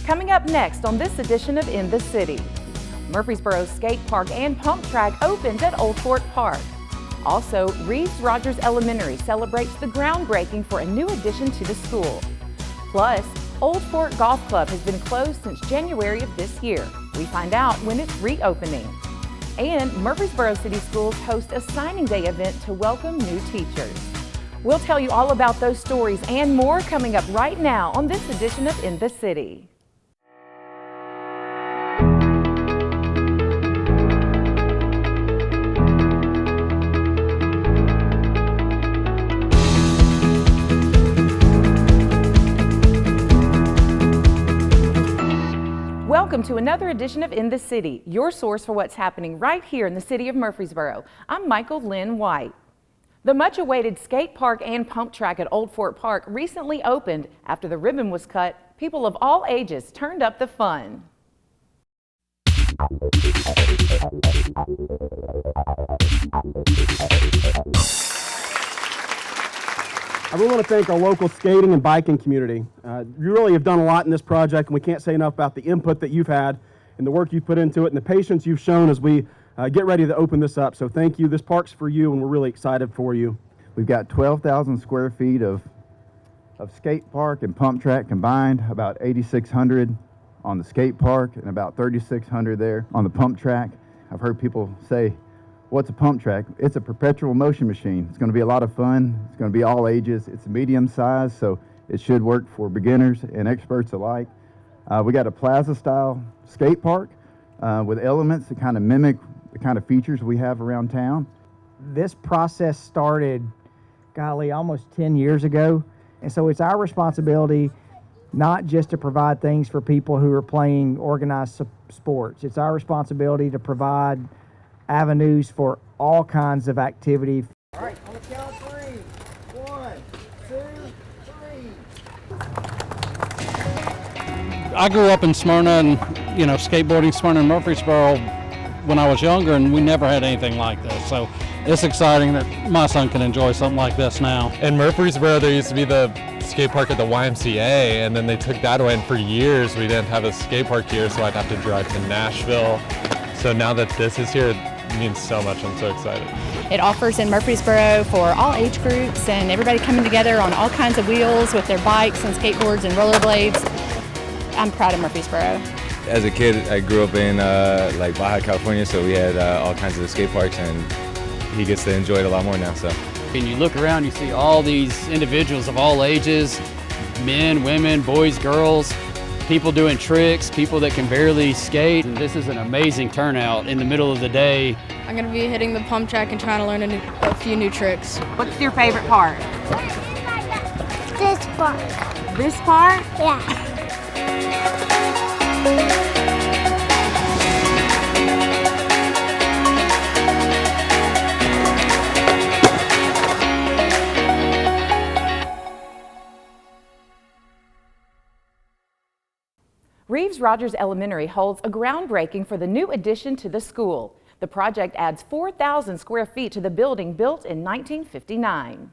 Coming up next on this edition of In the City, Murfreesboro Skate Park and Pump Track opens at Old Fort Park. Also, Reeves Rogers Elementary celebrates the groundbreaking for a new addition to the school. Plus, Old Fort Golf Club has been closed since January of this year. We find out when it's reopening. And Murfreesboro City Schools host a signing day event to welcome new teachers. We'll tell you all about those stories and more coming up right now on this edition of In the City. Welcome to another edition of In the City, your source for what's happening right here in the city of Murfreesboro. I'm Michael Linn White. The much-awaited skate park and pump track at Old Fort Park recently opened. After the ribbon was cut, people of all ages turned up the fun. I really want to thank our local skating and biking community. You really have done a lot in this project, and we can't say enough about the input that you've had and the work you've put into it and the patience you've shown as we get ready to open this up. So thank you. This park's for you, and we're really excited for you. We've got 12,000 square feet of skate park and pump track combined, about 8,600 on the skate park and about 3,600 there on the pump track. I've heard people say, what's a pump track? It's a perpetual motion machine. It's going to be a lot of fun. It's going to be all ages. It's medium size, so it should work for beginners and experts alike. We got a plaza-style skate park with elements that kind of mimic the kind of features we have around town. This process started, golly, almost 10 years ago, and so it's our responsibility not just to provide things for people who are playing organized sports. It's our responsibility to provide avenues for all kinds of activity. All right, on the count of 3. 1, 2, 3. I grew up in Smyrna and, skateboarding Smyrna and Murfreesboro when I was younger, and we never had anything like this. So it's exciting that my son can enjoy something like this now. In Murfreesboro, there used to be the skate park at the YMCA, and then they took that away, and for years we didn't have a skate park here, so I'd have to drive to Nashville. So now that this is here, it means so much. I'm so excited. It offers in Murfreesboro for all age groups and everybody coming together on all kinds of wheels with their bikes and skateboards and rollerblades. I'm proud of Murfreesboro. As a kid, I grew up in Baja California, so we had all kinds of skate parks, and he gets to enjoy it a lot more now. So, and you look around, you see all these individuals of all ages, men, women, boys, girls, people doing tricks, people that can barely skate. And this is an amazing turnout in the middle of the day. I'm going to be hitting the pump track and trying to learn a few new tricks. What's your favorite part? This part. This part? Yeah. Reeves Rogers Elementary holds a groundbreaking for the new addition to the school. The project adds 4,000 square feet to the building built in 1959.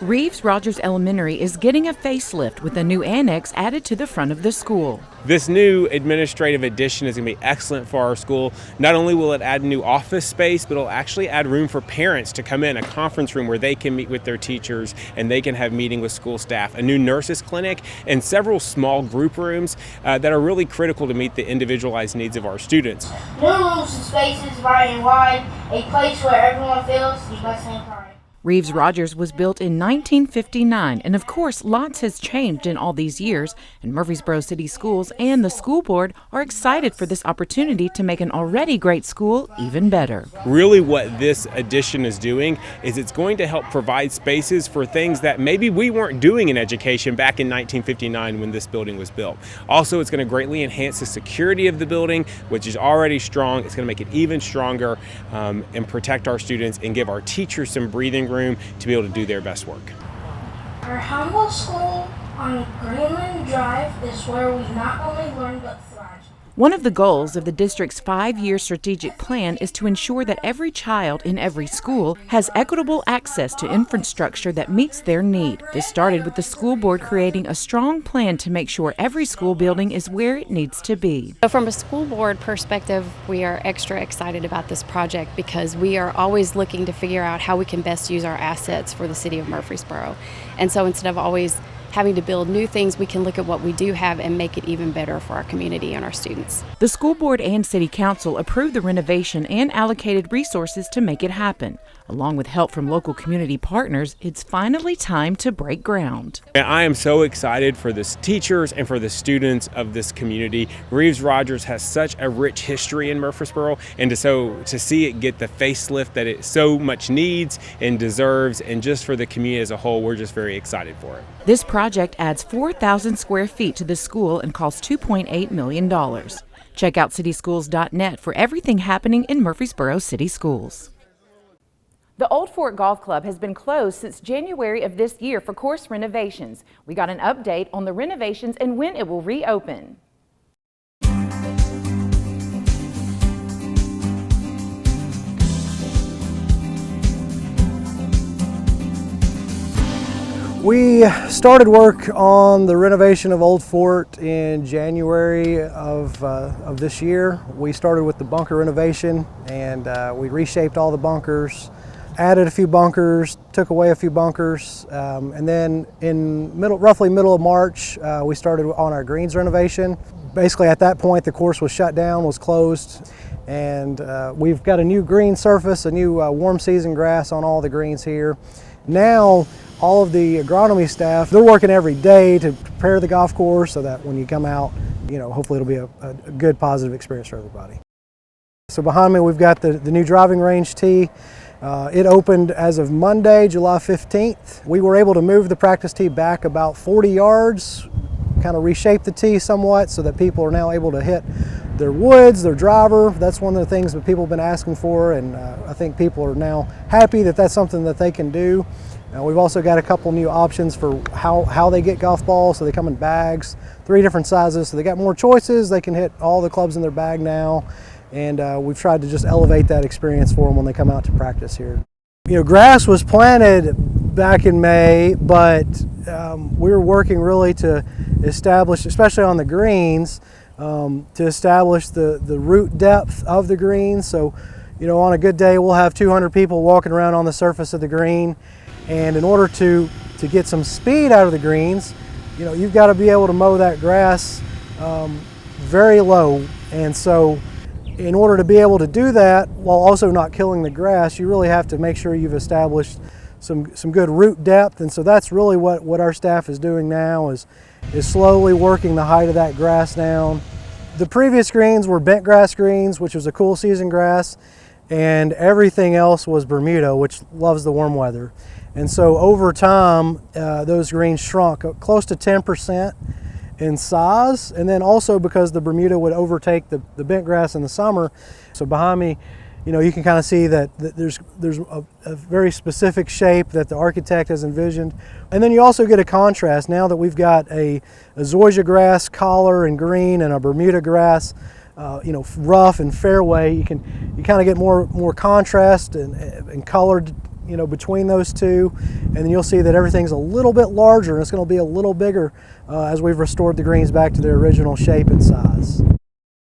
Reeves Rogers Elementary is getting a facelift with a new annex added to the front of the school. This new administrative addition is going to be excellent for our school. Not only will it add new office space, but it'll actually add room for parents to come in, a conference room where they can meet with their teachers and they can have meeting with school staff, a new nurses clinic, and several small group rooms that are really critical to meet the individualized needs of our students. New rooms and spaces far and wide, a place where everyone feels the best and pride. Reeves Rogers was built in 1959, and of course, lots has changed in all these years, and Murfreesboro City Schools and the school board are excited for this opportunity to make an already great school even better. Really what this addition is doing is it's going to help provide spaces for things that maybe we weren't doing in education back in 1959 when this building was built. Also, it's going to greatly enhance the security of the building, which is already strong. It's going to make it even stronger and protect our students and give our teachers some breathing room to be able to do their best work. Our humble school on Greenland Drive is where we not only learn but thrive. One of the goals of the district's 5-year strategic plan is to ensure that every child in every school has equitable access to infrastructure that meets their need. This started with the school board creating a strong plan to make sure every school building is where it needs to be. So from a school board perspective, we are extra excited about this project because we are always looking to figure out how we can best use our assets for the city of Murfreesboro. And so instead of always having to build new things, we can look at what we do have and make it even better for our community and our students. The school board and city council approved the renovation and allocated resources to make it happen. Along with help from local community partners, it's finally time to break ground. And I am so excited for the teachers and for the students of this community. Reeves Rogers has such a rich history in Murfreesboro, and to see it get the facelift that it so much needs and deserves, and just for the community as a whole, we're just very excited for it. This project adds 4,000 square feet to the school and costs $2.8 million. Check out cityschools.net for everything happening in Murfreesboro City Schools. The Old Fort Golf Club has been closed since January of this year for course renovations. We got an update on the renovations and when it will reopen. We started work on the renovation of Old Fort in January of this year. We started with the bunker renovation, and we reshaped all the bunkers, added a few bunkers, took away a few bunkers, and then in roughly middle of March, we started on our greens renovation. Basically at that point the course was shut down, was closed, and we've got a new green surface, a new warm season grass on all the greens here. Now all of the agronomy staff, they're working every day to prepare the golf course so that when you come out, hopefully it'll be a good positive experience for everybody. So behind me we've got the new driving range tee. It opened as of Monday, July 15th. We were able to move the practice tee back about 40 yards, kind of reshape the tee somewhat so that people are now able to hit their woods, their driver. That's one of the things that people have been asking for, and I think people are now happy that that's something that they can do. We've also got a couple new options for how they get golf balls. So they come in bags, 3 different sizes, so they got more choices. They can hit all the clubs in their bag now, and we've tried to just elevate that experience for them when they come out to practice here. Grass was planted back in May, but we were working really to establish, especially on the greens, to establish the root depth of the greens. So, on a good day, we'll have 200 people walking around on the surface of the green. And in order to get some speed out of the greens, you've got to be able to mow that grass very low. And so in order to be able to do that while also not killing the grass, you really have to make sure you've established some good root depth. And so that's really what our staff is doing now, is slowly working the height of that grass down. The previous greens were bent grass greens, which was a cool season grass, and everything else was Bermuda, which loves the warm weather. And so over time, those greens shrunk close to 10% in size, and then also because the Bermuda would overtake the bent grass in the summer. So behind me, you can kind of see that there's a very specific shape that the architect has envisioned. And then you also get a contrast now that we've got a zoysia grass collar and green and a Bermuda grass, rough and fairway. You kind of get more contrast and colored between those two, and then you'll see that everything's a little bit larger and it's going to be a little bigger as we've restored the greens back to their original shape and size.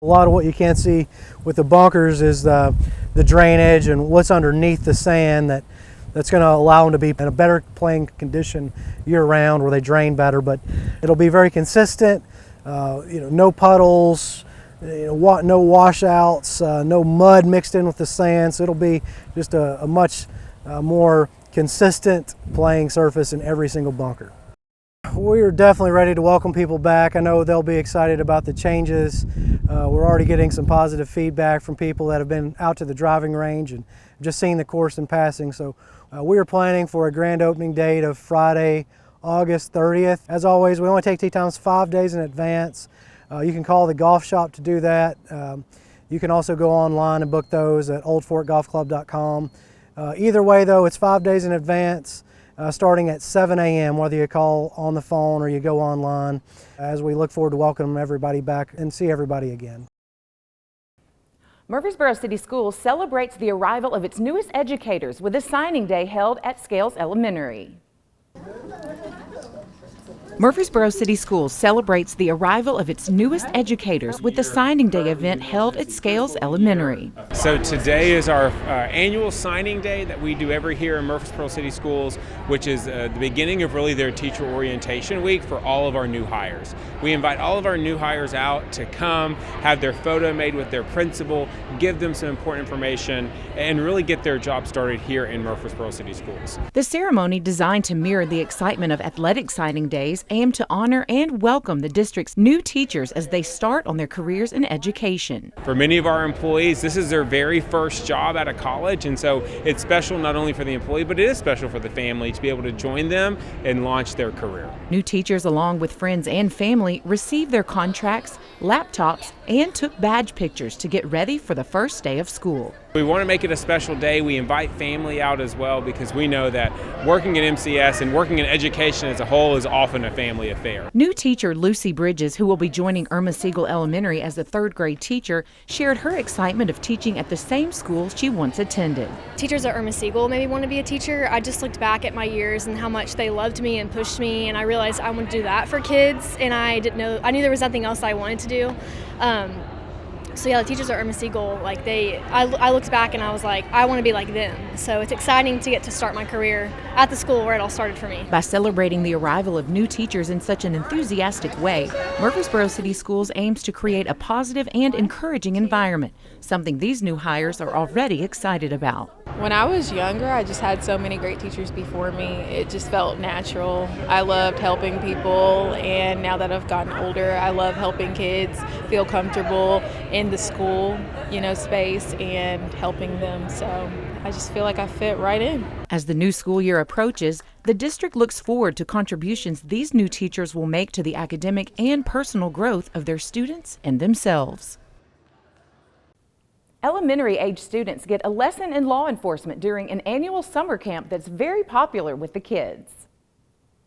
A lot of what you can't see with the bunkers is the drainage and what's underneath the sand that's going to allow them to be in a better playing condition year round, where they drain better, but it'll be very consistent, no puddles, no washouts, no mud mixed in with the sand, so it'll be just a much more consistent playing surface in every single bunker. We're definitely ready to welcome people back. I know they'll be excited about the changes. We're already getting some positive feedback from people that have been out to the driving range and just seen the course in passing. So we are planning for a grand opening date of Friday, August 30th. As always, we only take tee times 5 days in advance. You can call the golf shop to do that. You can also go online and book those at oldfortgolfclub.com. Either way though, it's 5 days in advance. starting at 7 a.m., whether you call on the phone or you go online, as we look forward to welcoming everybody back and see everybody again. Murfreesboro City Schools celebrates the arrival of its newest educators with a signing day held at Scales Elementary. Murfreesboro City Schools celebrates the arrival of its newest educators with the signing day event held at Scales Elementary. So today is our annual signing day that we do every year in Murfreesboro City Schools, which is the beginning of really their teacher orientation week for all of our new hires. We invite all of our new hires out to come, have their photo made with their principal, give them some important information, and really get their job started here in Murfreesboro City Schools. The ceremony, designed to mirror the excitement of athletic signing days, aimed to honor and welcome the district's new teachers as they start on their careers in education. For many of our employees, this is their very first job out of college, and so it's special not only for the employee, but it is special for the family to be able to join them and launch their career. New teachers, along with friends and family, received their contracts, laptops, and took badge pictures to get ready for the first day of school. We want to make it a special day. We invite family out as well because we know that working at MCS and working in education as a whole is often a family affair. New teacher Lucy Bridges, who will be joining Irma Siegel Elementary as a third grade teacher, shared her excitement of teaching at the same school she once attended. Teachers at Irma Siegel made me want to be a teacher. I just looked back at my years and how much they loved me and pushed me, and I realized I want to do that for kids, and I knew there was nothing else I wanted to do. So yeah, the teachers at Irma Siegel, I looked back and I was like, I want to be like them. So it's exciting to get to start my career at the school where it all started for me. By celebrating the arrival of new teachers in such an enthusiastic way, Murfreesboro City Schools aims to create a positive and encouraging environment, something these new hires are already excited about. When I was younger, I just had so many great teachers before me. It just felt natural. I loved helping people, and now that I've gotten older, I love helping kids feel comfortable in the school, space and helping them. So I just feel like I fit right in. As the new school year approaches, the district looks forward to contributions these new teachers will make to the academic and personal growth of their students and themselves. Elementary-age students get a lesson in law enforcement during an annual summer camp that's very popular with the kids.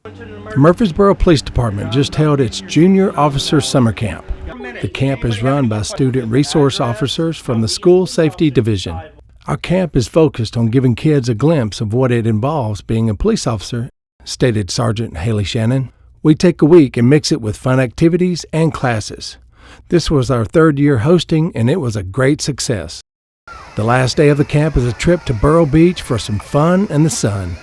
The Murfreesboro Police Department just held its Junior Officer Summer Camp. The camp is run by student resource officers from the School Safety Division. Our camp is focused on giving kids a glimpse of what it involves being a police officer, stated Sergeant Haley Shannon. We take a week and mix it with fun activities and classes. This was our third year hosting, and it was a great success. The last day of the camp is a trip to Burrow Beach for some fun and the sun.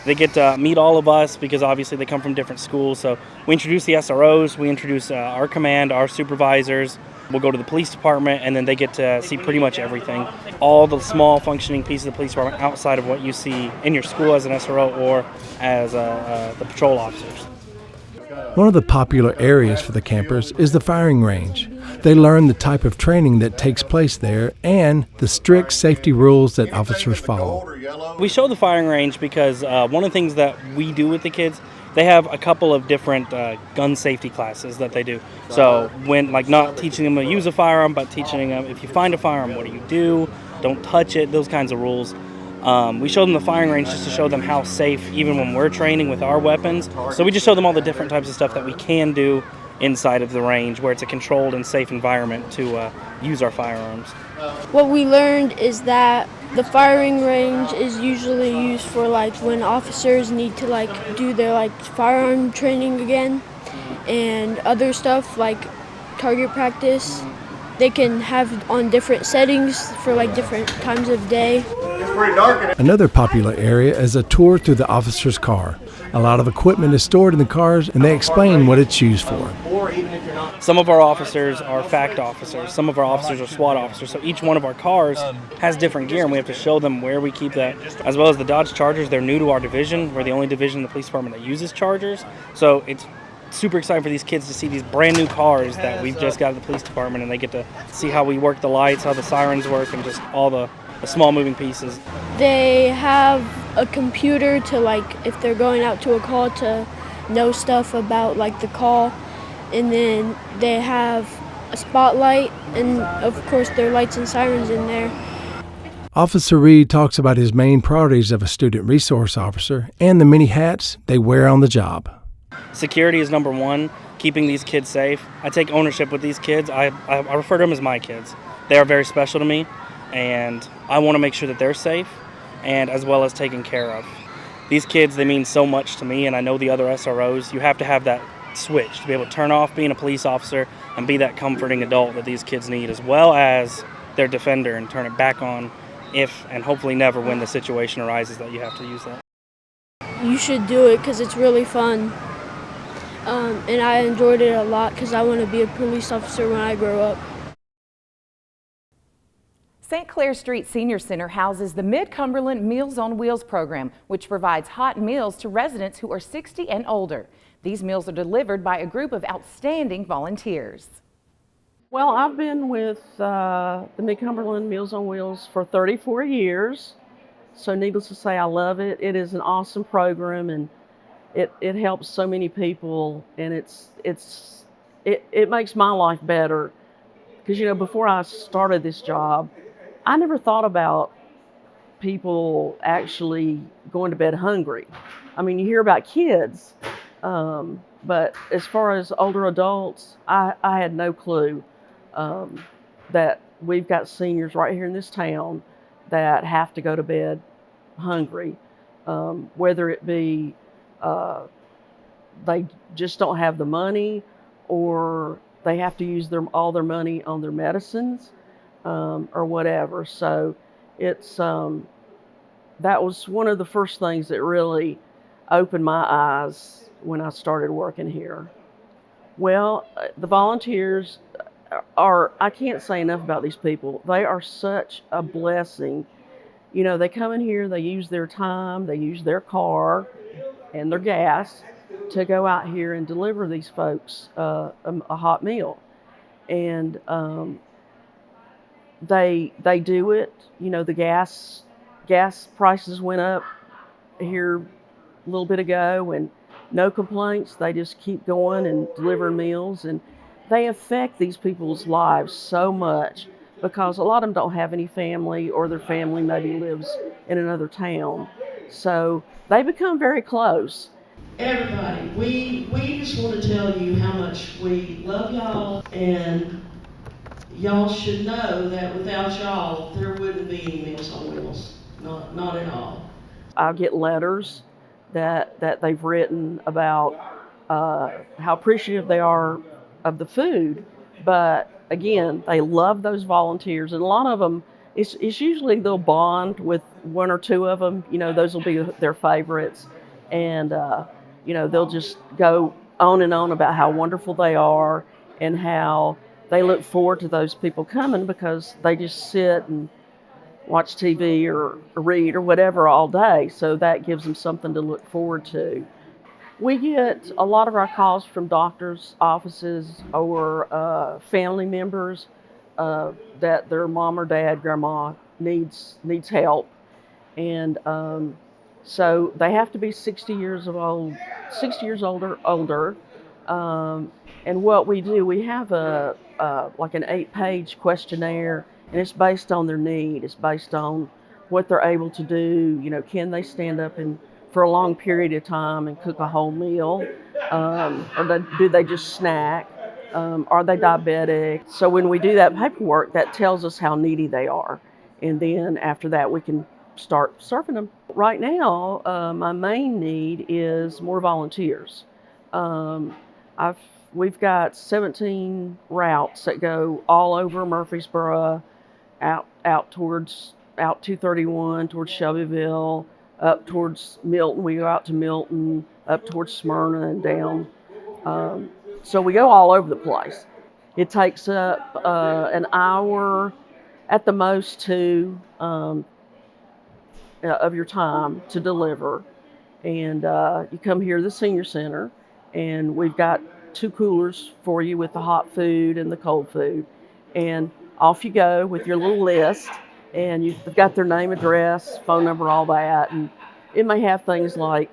They get to meet all of us because obviously they come from different schools. So we introduce the SROs, we introduce our command, our supervisors. We'll go to the police department, and then they get to see pretty much everything. All the small functioning pieces of the police department outside of what you see in your school as an SRO or as the patrol officers. One of the popular areas for the campers is the firing range. They learn the type of training that takes place there and the strict safety rules that officers follow. We show the firing range because one of the things that we do with the kids, they have a couple of different gun safety classes that they do. So when not teaching them to use a firearm, but teaching them if you find a firearm, what do? Don't touch it, those kinds of rules. We show them the firing range just to show them how safe, even when we're training with our weapons. So we just show them all the different types of stuff that we can do inside of the range, where it's a controlled and safe environment to use our firearms. What we learned is that the firing range is usually used for when officers need to do their firearm training again, and other stuff like target practice. They can have on different settings for different times of day. Another popular area is a tour through the officer's car. A lot of equipment is stored in the cars, and they explain what it's used for. Some of our officers are FACT officers. Some of our officers are SWAT officers. So each one of our cars has different gear, and we have to show them where we keep that. As well as the Dodge Chargers, they're new to our division. We're the only division in the police department that uses Chargers. So it's super exciting for these kids to see these brand new cars that we've just got at the police department, and they get to see how we work the lights, how the sirens work, and just all the small moving pieces. They have a computer to if they're going out to a call to know stuff about the call, and then they have a spotlight and of course their lights and sirens in there. Officer Reed talks about his main priorities of a student resource officer and the many hats they wear on the job. Security is number one, keeping these kids safe. I take ownership with these kids. I refer to them as my kids. They are very special to me, and I want to make sure that they're safe and as well as taken care of. These kids, they mean so much to me, and I know the other SROs. You have to have that switch to be able to turn off being a police officer and be that comforting adult that these kids need, as well as their defender, and turn it back on if and hopefully never when the situation arises that you have to use that. You should do it because it's really fun. And I enjoyed it a lot because I want to be a police officer when I grow up. St. Clair Street Senior Center houses the Mid-Cumberland Meals on Wheels program, which provides hot meals to residents who are 60 and older. These meals are delivered by a group of outstanding volunteers. Well, I've been with the Mid-Cumberland Meals on Wheels for 34 years, so needless to say, I love it. It is an awesome program, and it helps so many people, and it makes my life better. Because, you know, before I started this job, I never thought about people actually going to bed hungry. I mean, you hear about kids, but as far as older adults, I had no clue that we've got seniors right here in this town that have to go to bed hungry, whether it be they just don't have the money, or they have to use all their money on their medicines, or whatever. So it's that was one of the first things that really opened my eyes when I started working here. Well, the volunteers are, I can't say enough about these people. They are such a blessing. You know, they come in here, they use their time, they use their car and their gas to go out here and deliver these folks a hot meal. And they do it. You know, the gas prices went up here a little bit ago, and no complaints. They just keep going and delivering meals, and they affect these people's lives so much because a lot of them don't have any family, or their family maybe lives in another town. So they become very close. Everybody, we just want to tell you how much we love y'all, and y'all should know that without y'all, there wouldn't be any Meals on Wheels. Not at all. I get letters that they've written about how appreciative they are of the food, but again, they love those volunteers, and a lot of them, it's usually they'll bond with one or two of them. You know, those will be their favorites, and you know, they'll just go on and on about how wonderful they are and how they look forward to those people coming, because they just sit and watch TV or read or whatever all day. So that gives them something to look forward to. We get a lot of our calls from doctors' offices or family members that their mom or dad, grandma needs help, and so they have to be 60 years old or older. And what we do, we have like an 8-page questionnaire, and it's based on their need. It's based on what they're able to do. You know, can they stand up and for a long period of time and cook a whole meal, or do they just snack? Are they diabetic? So when we do that paperwork, that tells us how needy they are, and then after that we can start serving them. Right now, my main need is more volunteers. We've got 17 routes that go all over Murfreesboro, out 231 towards Shelbyville, up towards Milton. We go out to Milton, up towards Smyrna and down. So we go all over the place. It takes up an hour at the most, 2 of your time to deliver. And you come here to the senior center, and we've got 2 coolers for you with the hot food and the cold food. And off you go with your little list, and you've got their name, address, phone number, all that. And it may have things like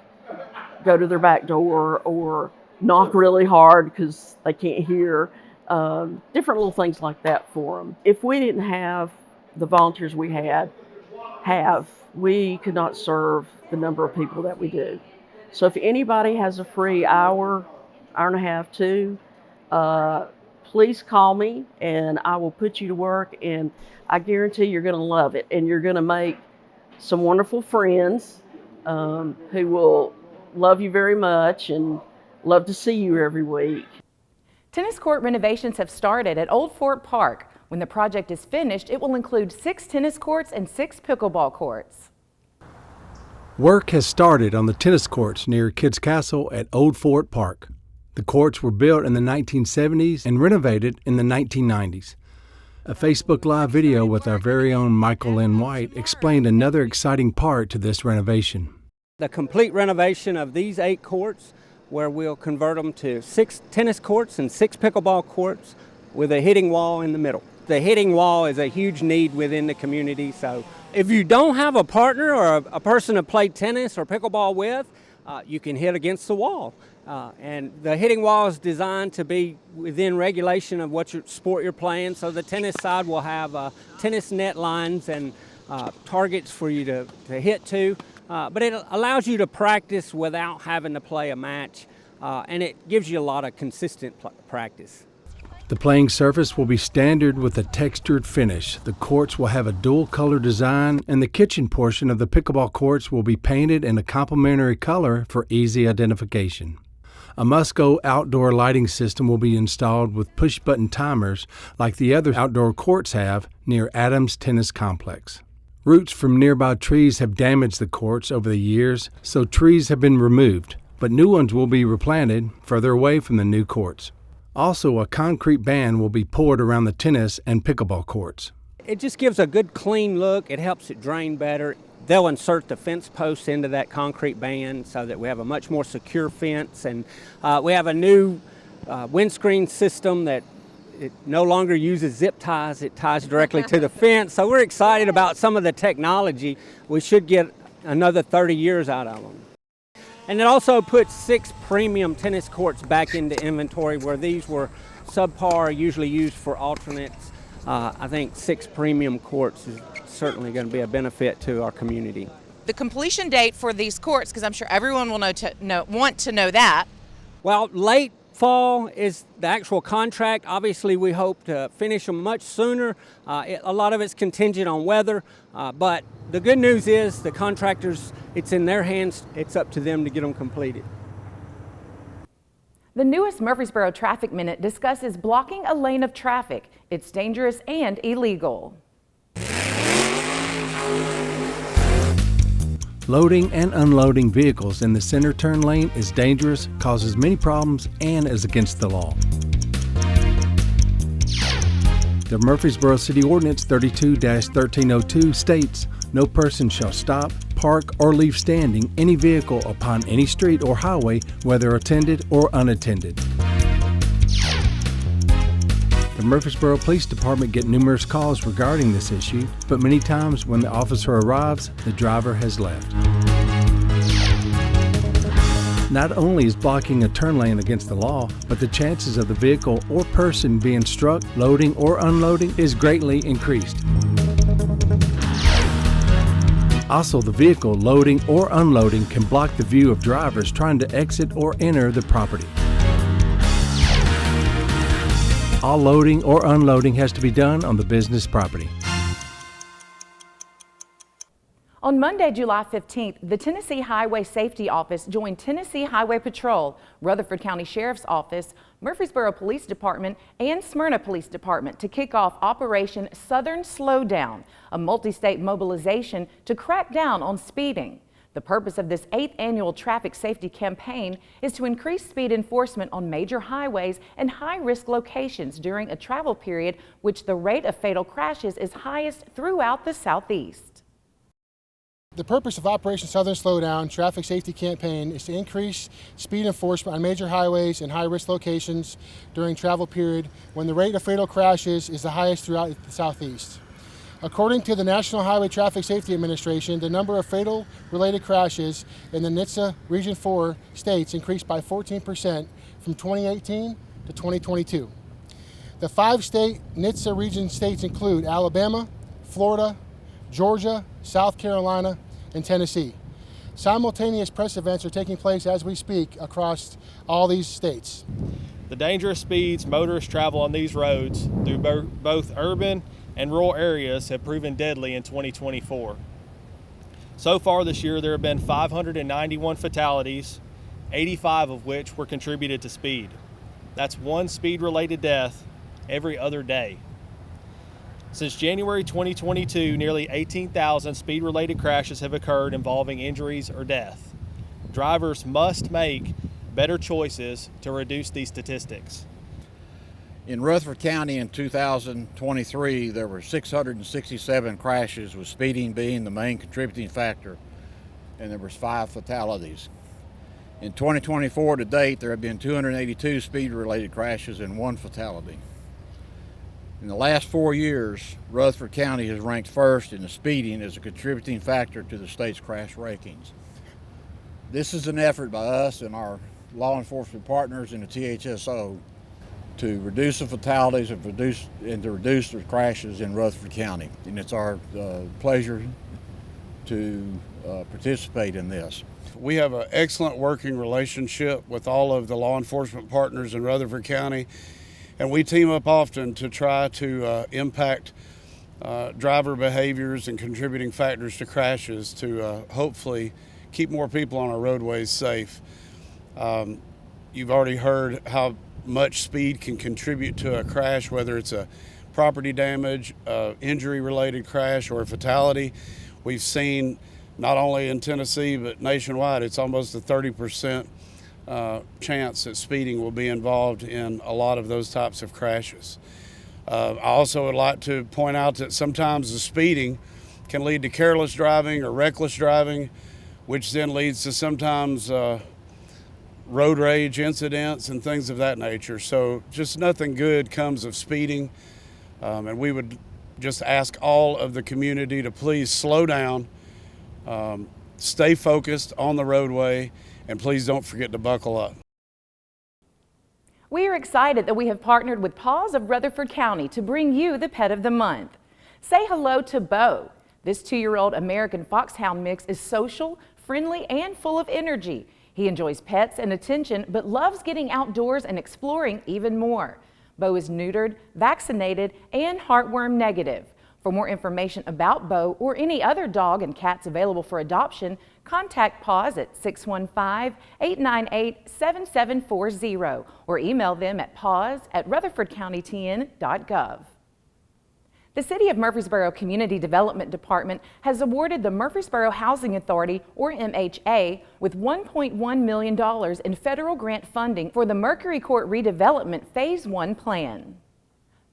go to their back door or knock really hard because they can't hear. Different little things like that for them. If we didn't have the volunteers we had, have, we could not serve the number of people that we do. So if anybody has a free hour and a half, 2, please call me and I will put you to work, and I guarantee you're going to love it and you're going to make some wonderful friends who will love you very much and love to see you every week. Tennis court renovations have started at Old Fort Park. When the project is finished, it will include 6 tennis courts and 6 pickleball courts. Work has started on the tennis courts near Kids Castle at Old Fort Park. The courts were built in the 1970s and renovated in the 1990s. A Facebook Live video with our very own Michael Linn White explained another exciting part to this renovation. The complete renovation of these 8 courts, where we'll convert them to 6 tennis courts and 6 pickleball courts with a hitting wall in the middle. The hitting wall is a huge need within the community, so if you don't have a partner or a person to play tennis or pickleball with, you can hit against the wall. And the hitting wall is designed to be within regulation of what sport you're playing, so the tennis side will have tennis net lines and targets for you to hit to. But it allows you to practice without having to play a match, and it gives you a lot of consistent practice. The playing surface will be standard with a textured finish. The courts will have a dual color design, and the kitchen portion of the pickleball courts will be painted in a complementary color for easy identification. A Musco outdoor lighting system will be installed with push-button timers like the other outdoor courts have near Adams Tennis Complex. Roots from nearby trees have damaged the courts over the years, so trees have been removed, but new ones will be replanted further away from the new courts. Also, a concrete band will be poured around the tennis and pickleball courts. It just gives a good clean look. It helps it drain better. They'll insert the fence posts into that concrete band so that we have a much more secure fence. And we have a new windscreen system that it no longer uses zip ties. It ties directly to the fence. So we're excited about some of the technology. We should get another 30 years out of them. And it also puts 6 premium tennis courts back into inventory where these were subpar, usually used for alternates. I think 6 premium courts is certainly going to be a benefit to our community. The completion date for these courts, because I'm sure everyone will want to know that. Well, late fall is the actual contract. Obviously, we hope to finish them much sooner. A lot of it's contingent on weather, but the good news is the contractors, it's in their hands. It's up to them to get them completed. The newest Murfreesboro Traffic Minute discusses blocking a lane of traffic. It's dangerous and illegal. Loading and unloading vehicles in the center turn lane is dangerous, causes many problems, and is against the law. The Murfreesboro City Ordinance 32-1302 states, "No person shall stop, park, or leave standing any vehicle upon any street or highway, whether attended or unattended." The Murfreesboro Police Department get numerous calls regarding this issue, but many times when the officer arrives, the driver has left. Not only is blocking a turn lane against the law, but the chances of the vehicle or person being struck, loading or unloading is greatly increased. Also, the vehicle loading or unloading can block the view of drivers trying to exit or enter the property. All loading or unloading has to be done on the business property. On Monday, July 15th, the Tennessee Highway Safety Office joined Tennessee Highway Patrol, Rutherford County Sheriff's Office, Murfreesboro Police Department, and Smyrna Police Department to kick off Operation Southern Slowdown, a multi-state mobilization to crack down on speeding. The purpose of this 8th annual traffic safety campaign is to increase speed enforcement on major highways and high-risk locations during a travel period which the rate of fatal crashes is highest throughout the Southeast. The purpose of Operation Southern Slowdown traffic safety campaign is to increase speed enforcement on major highways and high-risk locations during travel period when the rate of fatal crashes is the highest throughout the Southeast. According to the National Highway Traffic Safety Administration, the number of fatal-related crashes in the NHTSA Region 4 states increased by 14% from 2018 to 2022. The 5 state NHTSA region states include Alabama, Florida, Georgia, South Carolina, and Tennessee. Simultaneous press events are taking place as we speak across all these states. The dangerous speeds motorists travel on these roads through both urban and rural areas have proven deadly in 2024. So far this year, there have been 591 fatalities, 85 of which were contributed to speed. That's one speed-related death every other day. Since January 2022, nearly 18,000 speed-related crashes have occurred involving injuries or death. Drivers must make better choices to reduce these statistics. In Rutherford County in 2023, there were 667 crashes, with speeding being the main contributing factor, and there was 5 fatalities. In 2024 to date, there have been 282 speed-related crashes and 1 fatality. In the last 4 years, Rutherford County has ranked first in the speeding as a contributing factor to the state's crash rankings. This is an effort by us and our law enforcement partners in the THSO to reduce the fatalities and to reduce the crashes in Rutherford County. And it's our pleasure to participate in this. We have an excellent working relationship with all of the law enforcement partners in Rutherford County, and we team up often to try to impact driver behaviors and contributing factors to crashes to hopefully keep more people on our roadways safe. You've already heard how much speed can contribute to a crash, whether it's a property damage, injury-related crash, or a fatality. We've seen, not only in Tennessee, but nationwide, it's almost a 30% chance that speeding will be involved in a lot of those types of crashes. I also would like to point out that sometimes the speeding can lead to careless driving or reckless driving, which then leads to sometimes road rage incidents and things of that nature. So just nothing good comes of speeding. And we would just ask all of the community to please slow down, stay focused on the roadway, and please don't forget to buckle up. We are excited that we have partnered with PAWS of Rutherford County to bring you the Pet of the Month. Say hello to Bo. This 2-year-old American Foxhound mix is social, friendly, and full of energy. He enjoys pets and attention, but loves getting outdoors and exploring even more. Bo is neutered, vaccinated, and heartworm negative. For more information about Bo or any other dog and cats available for adoption, contact PAWS at 615-898-7740 or email them at paws@rutherfordcountytn.gov. The City of Murfreesboro Community Development Department has awarded the Murfreesboro Housing Authority, or MHA, with $1.1 million in federal grant funding for the Mercury Court Redevelopment Phase 1 plan.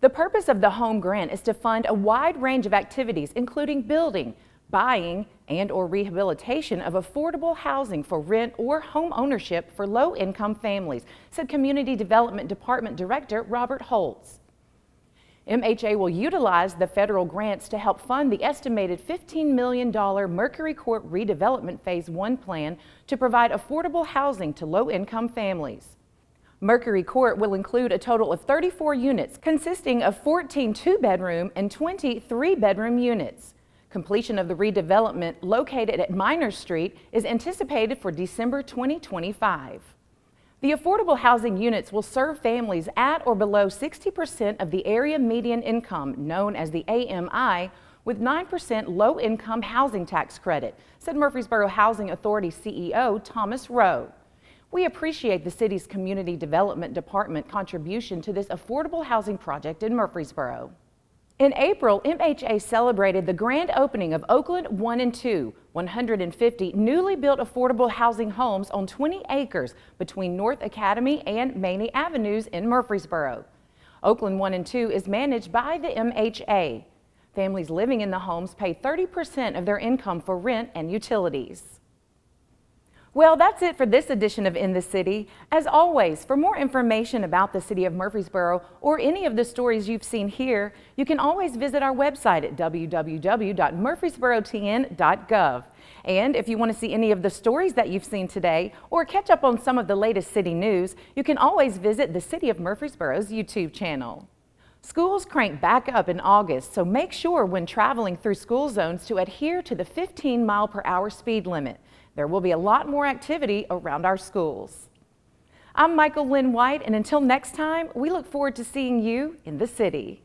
The purpose of the home grant is to fund a wide range of activities, including building, buying, and/or rehabilitation of affordable housing for rent or home ownership for low-income families, said Community Development Department Director Robert Holtz. MHA will utilize the federal grants to help fund the estimated $15 million Mercury Court Redevelopment Phase 1 plan to provide affordable housing to low-income families. Mercury Court will include a total of 34 units consisting of 14 2-bedroom and 20 3-bedroom units. Completion of the redevelopment located at Minor Street is anticipated for December 2025. The affordable housing units will serve families at or below 60% of the area median income, known as the AMI, with 9% low-income housing tax credit, said Murfreesboro Housing Authority CEO Thomas Rowe. We appreciate the city's Community Development Department contribution to this affordable housing project in Murfreesboro. In April, MHA celebrated the grand opening of Oakland 1 and 2, 150 newly built affordable housing homes on 20 acres between North Academy and Maney Avenues in Murfreesboro. Oakland 1 and 2 is managed by the MHA. Families living in the homes pay 30% of their income for rent and utilities. Well, that's it for this edition of In the City. As always, for more information about the City of Murfreesboro or any of the stories you've seen here, you can always visit our website at www.murfreesborotn.gov. And if you want to see any of the stories that you've seen today or catch up on some of the latest city news, you can always visit the City of Murfreesboro's YouTube channel. Schools crank back up in August, so make sure when traveling through school zones to adhere to the 15-mile-per-hour speed limit. There will be a lot more activity around our schools. I'm Michael Linn White, and until next time, we look forward to seeing you in the city.